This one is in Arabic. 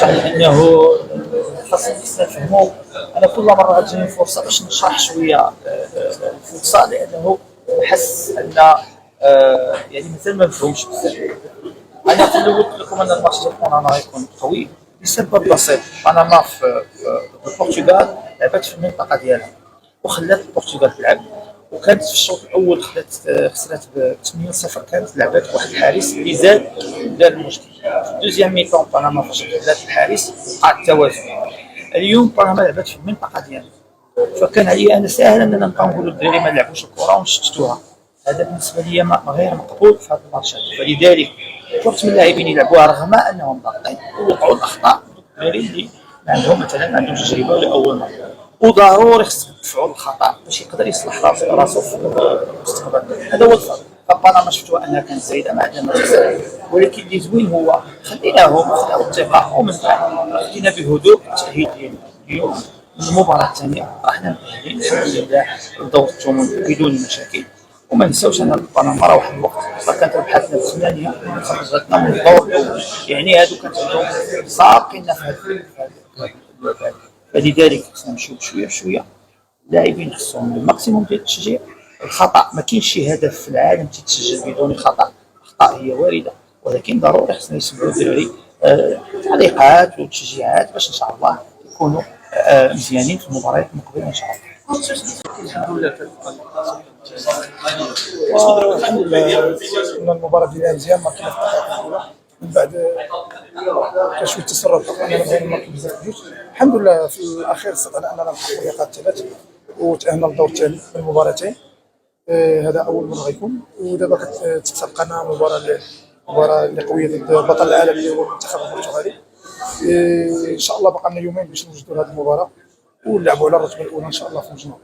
انه خاصنا نفهموا. انا كل مره غتجيني فرصه باش نشرح شويه الفوتسال، لانه حس ان يعني مثل ما نفهمش بزاف. انا في الاول قلت لكم ان الماتش ديال بنما غيكون قوي لسبب بسيط. بنما في البرتغال لعبت في المنطقه ديالها وخلات البرتغال تلعب، وكانت في الشوط الاول خسرت ب 8-0. كانت لعبت واحد الحارس اللي زاد دار المشكل. في الدوزيام ميتون بنما فاش بدات الحارس وقع التوازن. اليوم بنما لعبت في المنطقه ديالها، فكان عليا انا ساهل اننا نبقاو نقولوا الدراري ما لعبوش الكره ونشتتوها. هذا بالنسبه لي غير مقبول في هذا الماتش. فلذلك طلبت من اللاعبين يلعبوها رغم انهم ضاغطين ووقعوا الاخطاء الدراري اللي ما عندهم مثلا ما عندهمش تجربه لاول مره، وضروري خص يدفعوا الخطا باش يقدر يصلح راسو في المستقبل. هذا هو الفرق. فبنما شفتوها انها كانت زايده ما عندنا ما تخسر، ولكن اللي زوين هو خليناهم خداو الثقه ومن بعد خدينا بهدوء التاهيل ديالنا. اليوم المباراه الثانيه راحنا متاهلين الحمد لله لدور الثمن بدون مشاكل. وما نساوش ان بنما راه واحد الوقت كانت ربحتنا بثمانيه خرجتنا من الدور الاول، يعني هادو كانت عندهم سابقين في هذا. فلذلك خصنا نمشيو بشويه بشويه. اللاعبين خصهم الماكسيموم ديال التشجيع. الخطا ما كاينش شي هدف في العالم تيتسجل بدون خطا. الاخطاء هي وارده، ولكن ضروري خصنا يسمعوا الدراري تعليقات وتشجيعات باش ان شاء الله يكونوا مزيانين في المباريات المقبله ان شاء الله. الحمد لله والحمد لله ان المباراه ديالها مزيان. ما كاين الاولى من بعد كان شويه تسرب اننا بغينا نماركو بزاف الجوج. الحمد لله في الاخير استطعنا اننا نحققوا النقاط الثلاث وتاهلنا للدور الثاني من مباراتين. هذا اول مره غيكون، ودابا كتتبقى مباراه اللي قويه ضد بطل العالم اللي هو المنتخب البرتغالي. ان شاء الله بقى لنا يومين باش نوجدوا هذه المباراه ونلعبوا على الرتبه الاولى ان شاء الله في المجموعه.